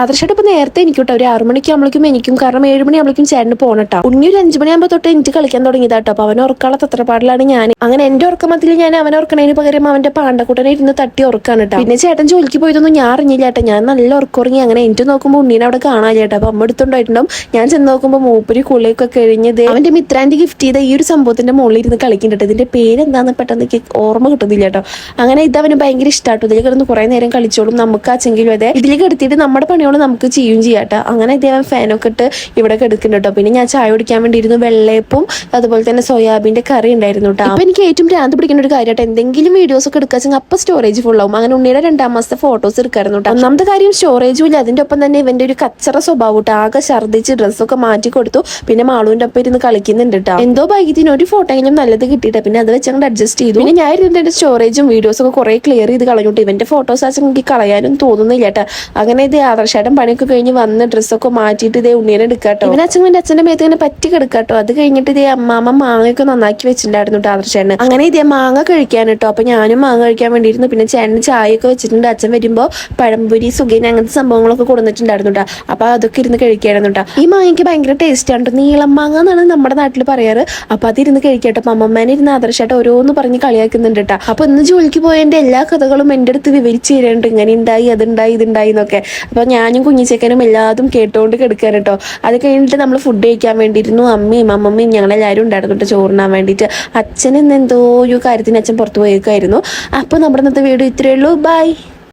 ആദർശമായിട്ട് ഇപ്പൊ നേരത്തെ എനിക്ക് കേട്ടോ ഒരു 6 മണിക്കാകുമ്പോഴേക്കും എനിക്കും, കാരണം 7 മണിയാകുമ്പോഴേക്കും ചേട്ടന് പോകണട്ടോ. ഉണ്ണി ഒരു 5 മണിയാകുമ്പോൾ തൊട്ട് എനിക്ക് കളിക്കാൻ തുടങ്ങിയതാട്ടോ. അപ്പൊ അവൻ ഉറക്കാനുള്ള തത്രപ്പാടിലാണ് ഞാൻ. അങ്ങനെ എന്റെ ഉറക്കമത്തിൽ ഞാൻ അവനെ ഉറക്കണതിന് പകരം അവന്റെ പാണ്ടക്കൂട്ടനെ ഇരുന്ന് തട്ടി ഉറക്കാണ് കേട്ടോ. പിന്നെ ചേട്ടൻ ജോലിക്ക് പോയതൊന്നും ഞാൻ അറിഞ്ഞില്ല ചേട്ടാ. ഞാൻ നല്ല ഉറക്കുറങ്ങി. അങ്ങനെ എനിക്ക് നോക്കുമ്പോൾ ഉണ്ണീനെ അവിടെ കാണാൻ ചേട്ടാ. അപ്പൊ അമ്മ എടുത്തുണ്ടായിട്ടുണ്ടാവും. ഞാൻ ചെന്ന് നോക്കുമ്പോൾ മൂപ്പര് കുളിയൊക്കെ കഴിഞ്ഞത് അവന്റെ മിത്രാന്റെ ഗിഫ്റ്റ് ചെയ്ത ഈ ഒരു സംഭവത്തിന്റെ മുകളിൽ ഇരുന്ന് കളിക്കുന്നുണ്ട്. ഇതിന്റെ പേരെന്താന്ന് പെട്ടെന്ന് എനിക്ക് ഓർമ്മ കിട്ടുന്നില്ല കേട്ടോ. അങ്ങനെ ഇത് അവന് ഭയങ്കര ഇഷ്ടമാട്ടോ. ഇതിൽ കിടന്ന് കുറെ നേരം കളിച്ചോളും. നമുക്ക് അച്ചെങ്കിലും അതെ ഇതിലേക്ക് എടുത്തിട്ട് നമ്മുടെ പണിയോളം നമുക്ക് ചെയ്യും ചെയ്യാട്ടോ. അങ്ങനെ ഇതേവൻ ഫാനൊക്കെ ഇട്ട് ഇവിടെ കിടക്കുന്നുണ്ട് കേട്ടോ. പിന്നെ ഞാൻ ചായ കുടിക്കാൻ വേണ്ടിയിരുന്നു വെള്ളയപ്പും അതുപോലെ തന്നെ സോയാബീന്റെ കറി ഉണ്ടായിരുന്നു കേട്ടോ. അപ്പൊ എനിക്ക് ഏറ്റവും ഭ്രാന്ത് പിടിക്കുന്ന ഒരു കാര്യമായിട്ട് എന്തെങ്കിലും വീഡിയോസ് ഒക്കെ എടുക്കാച്ചെങ്കിൽ അപ്പൊ സ്റ്റോറേജ് ഫുൾ ആവും. അങ്ങനെ ഉണ്ണിയുടെ 2ാം മാസത്തെ ഫോട്ടോസ് എടുക്കായിരുന്നു കേട്ടോ. ഒന്നാമത്തെ കാര്യം സ്റ്റോറേജും ഇല്ല. അതിന്റെ ഒപ്പം തന്നെ ഇവന്റെ ഒരു കച്ചറ സ്വഭാവം കേട്ടോ. ആകെ ഛർദ്ദിച്ച് ഡ്രസ്സൊക്കെ മാറ്റി കൊടുത്തു. പിന്നെ മാളുവിന്റെ ഒപ്പം ഇരുന്ന് കളിക്കുന്നുണ്ട് കേട്ടോ. എന്തോ ഭാഗ്യത്തിന് ഒരു ഫോട്ടോയിലും നല്ലത് കിട്ടിയിട്ട് പിന്നെ അത് വെച്ച് അങ്ങോട്ട് അഡ്ജസ്റ്റ് ചെയ്തു. പിന്നെ ഞാൻ ഇരുന്നിട്ട് സ്റ്റോറേജും വീഡിയോസും ഒക്കെ കുറെ ക്ലിയർ ചെയ്ത് കളഞ്ഞിട്ട് ഇവന്റെ ഫോട്ടോസ് ആണെങ്കിൽ എനിക്ക് കളയാനും തോന്നുന്നില്ല കേട്ടോ. അങ്ങനെ ഇത് ആദർശേട്ടൻ പണിയൊക്കെ കഴിഞ്ഞ് വന്ന് ഡ്രസ്സൊക്കെ മാറ്റിയിട്ട് ഇതേ ഉണ്ണിയെ എടുക്കാട്ടോ. ഇവൻ അച്ഛൻ്റെ മേത്ത് ഇങ്ങനെ പറ്റി കിടക്കാട്ടോ. അത് കഴിഞ്ഞിട്ട് ഇതേ അമ്മാമ്മ മാങ്ങയൊക്കെ നന്നാക്കി വെച്ചിട്ടുണ്ടായിരുന്നു കേട്ടോ ആദർശേട്ടന്. അങ്ങനെ ഇതേ മാങ്ങ കഴിക്കാൻ കേട്ടോ. അപ്പൊ ഞാനും മാങ്ങ കഴിക്കാൻ വേണ്ടിയിരുന്നു. പിന്നെ ചേട്ടന് ചായയൊക്കെ വെച്ചിട്ടുണ്ട്. അച്ഛൻ വരുമ്പോൾ പഴംപൊരി സുഖേന അങ്ങനത്തെ സംഭവങ്ങളൊക്കെ കൊടുത്തിട്ടുണ്ടായിരുന്നു കേട്ടോ. അപ്പൊ അതൊക്കെ ഇരുന്ന് കഴിക്കായിരുന്നു കേട്ടോ. ഈ മാങ്ങയ്ക്ക് ഭയങ്കര ടേസ്റ്റ് ആണ്. നീളം മാങ്ങ എന്നാണ് നമ്മുടെ നാട്ടിൽ പറയാറ്. അപ്പൊ അതിരുന്ന് കഴിക്കട്ടോ. അമ്മമ്മേനെ ഇരുന്ന് ആദർശമായിട്ട് ഓരോന്ന് പറഞ്ഞ് കളിയാക്കുന്നുണ്ട് കേട്ടോ. അപ്പൊ ഇന്ന് ജോലിക്ക് പോയതിന്റെ എല്ലാ കഥകളും എൻ്റെ അടുത്ത് വിവരിച്ചു തരുന്നുണ്ട്. ഇങ്ങനെ ഉണ്ടായി അതുണ്ടായി ഇതുണ്ടായി എന്നൊക്കെ. അപ്പൊ ഞാനും കുഞ്ഞിച്ചേക്കനും എല്ലാതും കേട്ടോണ്ട് കിടക്കാൻ കേട്ടോ. അത് കഴിഞ്ഞിട്ട് നമ്മൾ ഫുഡ് കഴിക്കാൻ വേണ്ടിയിരുന്നു. അമ്മയും അമ്മമ്മയും ഞങ്ങളെല്ലാവരും ഉണ്ടായിരുന്നു കേട്ടോ ചോറിനാൻ വേണ്ടിയിട്ട്. അച്ഛൻ എന്തോ ഒരു കാര്യത്തിന് അച്ഛൻ പുറത്തു പോയേക്കായിരുന്നു. അപ്പൊ നമ്മുടെ ഇന്നത്തെ വീഡിയോ ഇത്രയേ ഉള്ളൂ. ബൈ.